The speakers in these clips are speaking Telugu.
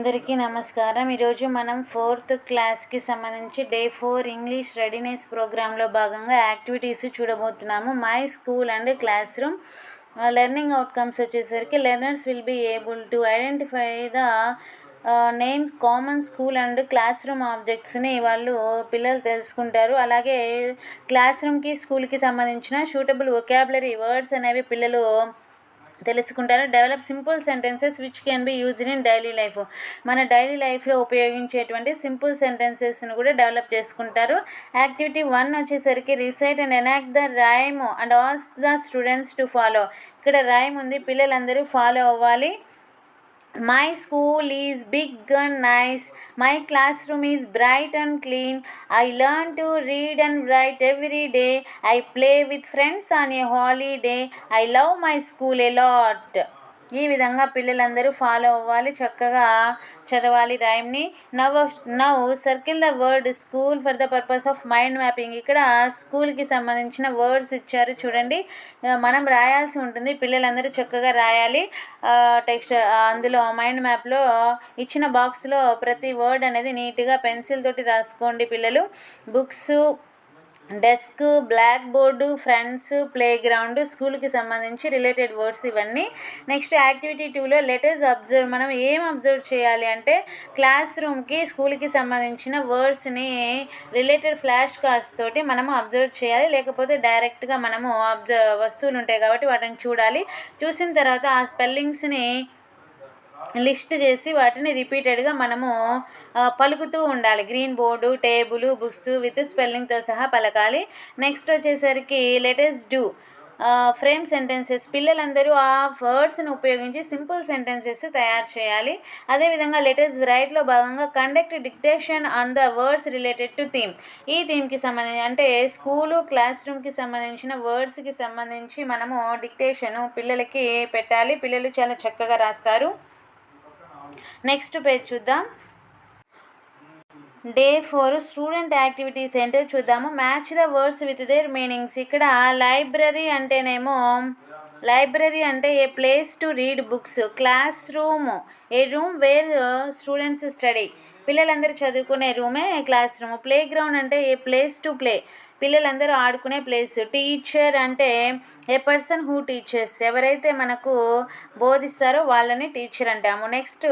అందరికీ నమస్కారం. ఈరోజు మనం 4th క్లాస్కి సంబంధించి డే 4 ఇంగ్లీష్ రెడీనెస్ ప్రోగ్రాంలో భాగంగా యాక్టివిటీస్ చూడబోతున్నాము. My school and classroom learning outcomes వచ్చేసరికి learners will be able to identify the names common school and classroom ఆబ్జెక్ట్స్ని పిల్లలు తెలుసుకుంటారు. అలాగే క్లాస్ రూమ్కి స్కూల్కి సంబంధించిన సూటబుల్ వొకాబులరీ వర్డ్స్ అనేవి పిల్లలు తెలుసుకుంటారు. Develop simple sentences which can be used in daily life. మన డైలీ లైఫ్లో ఉపయోగించేటువంటి సింపుల్ సెంటెన్సెస్ని కూడా డెవలప్ చేసుకుంటారు. యాక్టివిటీ 1 వచ్చేసరికి recite and enact the rhyme and ask the students to follow. ఇక్కడ రైమ్ ఉంది, పిల్లలందరూ ఫాలో అవ్వాలి. My school is big and nice. My classroom is bright and clean. I learn to read and write every day. I play with friends on a holiday. I love my school a lot. ఈ విధంగా పిల్లలందరూ ఫాలో అవ్వాలి, చక్కగా చదవాలి రైమ్ని. Now circle the word school for the purpose of mind mapping. ఇక్కడ స్కూల్కి సంబంధించిన వర్డ్స్ ఇచ్చారు చూడండి, మనం రాయాల్సి ఉంటుంది. పిల్లలందరూ చక్కగా రాయాలి. టెక్స్ట్ అందులో మైండ్ మ్యాప్లో ఇచ్చిన బాక్స్లో ప్రతి వర్డ్ అనేది నీట్గా పెన్సిల్ తోటి రాసుకోండి పిల్లలు. Books, desk, blackboard, friends, playground, స్కూల్కి సంబంధించి రిలేటెడ్ వర్డ్స్ ఇవన్నీ. నెక్స్ట్ యాక్టివిటీ 2లో లెటర్స్ అబ్జర్వ్. మనం ఏం అబ్జర్వ్ చేయాలి అంటే క్లాస్ రూమ్కి స్కూల్కి సంబంధించిన వర్డ్స్ని రిలేటెడ్ ఫ్లాష్ కార్డ్స్ తోటి మనము అబ్జర్వ్ చేయాలి. లేకపోతే డైరెక్ట్గా మనము వస్తువులు ఉంటాయి కాబట్టి వాటిని చూడాలి. చూసిన తర్వాత ఆ స్పెల్లింగ్స్ని లిస్ట్ చేసి వాటిని రిపీటెడ్గా మనము పలుకుతూ ఉండాలి. Green board, table, books with స్పెల్లింగ్తో సహా పలకాలి. నెక్స్ట్ వచ్చేసరికి లెటర్స్ డూ ఫ్రేమ్ సెంటెన్సెస్. పిల్లలందరూ ఆ వర్డ్స్ని ఉపయోగించి సింపుల్ సెంటెన్సెస్ తయారు చేయాలి. అదేవిధంగా లెటర్స్ రైట్లో భాగంగా conduct dictation on the words related to theme. ఈ థీమ్కి సంబంధించి అంటే స్కూలు, క్లాస్ రూమ్కి సంబంధించిన వర్డ్స్కి సంబంధించి మనము డిక్టేషను పిల్లలకి పెట్టాలి. పిల్లలు చాలా చక్కగా రాస్తారు. నెక్స్ట్ పేజ్ చూద్దాం. డే 4 స్టూడెంట్ యాక్టివిటీస్ ఏంటో చూద్దాము. Match the words with their meanings. ఇక్కడ లైబ్రరీ అంటేనేమో లైబ్రరీ అంటే a place to read books. Classroom a room where students study. పిల్లలందరూ చదువుకునే రూమే క్లాస్ రూమ్. ప్లే గ్రౌండ్ అంటే ఏ ప్లేస్ టు ప్లే, పిల్లలందరూ ఆడుకునే ప్లేస్. టీచర్ అంటే ఏ పర్సన్ హూ టీచర్స్, ఎవరైతే మనకు బోధిస్తారో వాళ్ళని టీచర్ అంటాము. నెక్స్ట్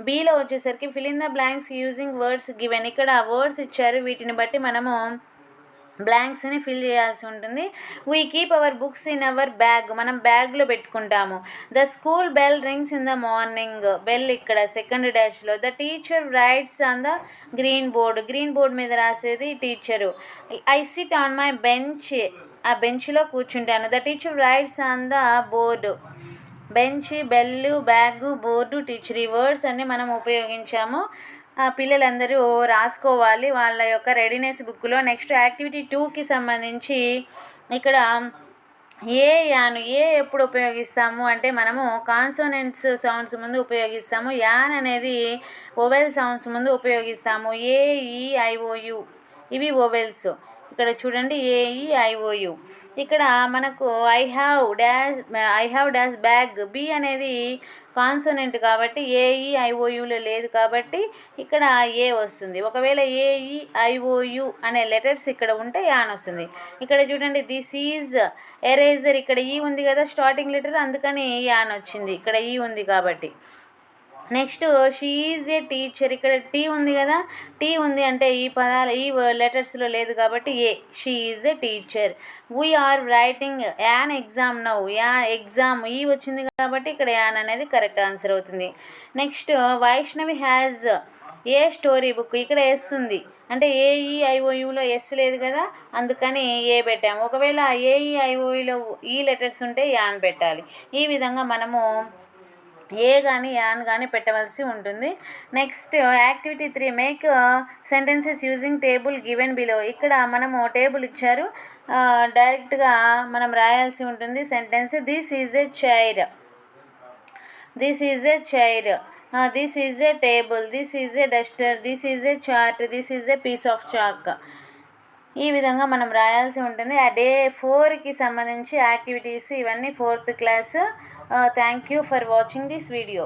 బీలో వచ్చేసరికి fill in the blanks using words given. ఇక్కడ వర్డ్స్ ఇచ్చారు, వీటిని బట్టి మనము బ్లాంక్స్ని ఫిల్ చేయాల్సి ఉంటుంది. We keep our books in our bag. మనం బ్యాగ్లో పెట్టుకుంటాము. The school bell rings in the morning. Bell ఇక్కడ సెకండ్ డాష్లో. The teacher writes on the green board. Green board మీద రాసేది teacher. I sit on my bench. ఆ బెంచ్లో కూర్చుంటాను. The teacher writes on the board. Bench, bell, bag, board, teacher. ఈ వర్డ్స్ అన్నీ మనం ఉపయోగించాము. పిల్లలందరూ రాసుకోవాలి వాళ్ళ యొక్క రెడీనెస్ బుక్లో. నెక్స్ట్ యాక్టివిటీ 2కి సంబంధించి ఇక్కడ ఏ ఎప్పుడు ఉపయోగిస్తాము అంటే మనము కాన్సోనెంట్స్ సౌండ్స్ ముందు ఉపయోగిస్తాము. యాన్ అనేది వొవెల్ సౌండ్స్ ముందు ఉపయోగిస్తాము. AEIOU ఇవి వొవెల్స్. ఇక్కడ చూడండి AEIOU. ఇక్కడ మనకు I have dash bag. B అనేది కాన్సోనెంట్ కాబట్టి AEIOUలో లేదు కాబట్టి ఇక్కడ ఏ వస్తుంది. ఒకవేళ AEIOU అనే లెటర్స్ ఇక్కడ ఉంటే యాన్ వస్తుంది. ఇక్కడ చూడండి దిస్ ఈజ్ ఎరేజర్. ఇక్కడ ఈ ఉంది కదా స్టార్టింగ్ లెటర్, అందుకని యాన్ వచ్చింది. ఇక్కడ ఈ ఉంది కాబట్టి. Next she is a teacher. ఇక్కడ టీ ఉంది కదా, టీ ఉంది అంటే ఈ లెటర్స్లో లేదు కాబట్టి a. She is a teacher. We are writing an exam now. Exam E వచ్చింది కాబట్టి ఇక్కడ యాన్ అనేది కరెక్ట్ ఆన్సర్ అవుతుంది. Next Vaishnavi has a story book. ఇక్కడ ఎస్ ఉంది అంటే AEIOUలో ఎస్ లేదు కదా, అందుకని ఏ పెట్టాము. ఒకవేళ AEIOUలో ఈ లెటర్స్ ఉంటే యాన్ పెట్టాలి. ఈ విధంగా మనము ఏ కానీ యాన్ కానీ పెట్టవలసి ఉంటుంది. Next activity 3 make sentences using table given below. ఇక్కడ మనము టేబుల్ ఇచ్చారు, డైరెక్ట్గా మనం రాయాల్సి ఉంటుంది sentence. This is a chair. This is a chair. This is a table. This is a duster. This is a chart. This is a piece of chalk. ఈ విధంగా మనం రాయాల్సి ఉంటుంది. ఆ డే 4కి సంబంధించి యాక్టివిటీస్ ఇవన్నీ 4th class. Thank you for watching this video.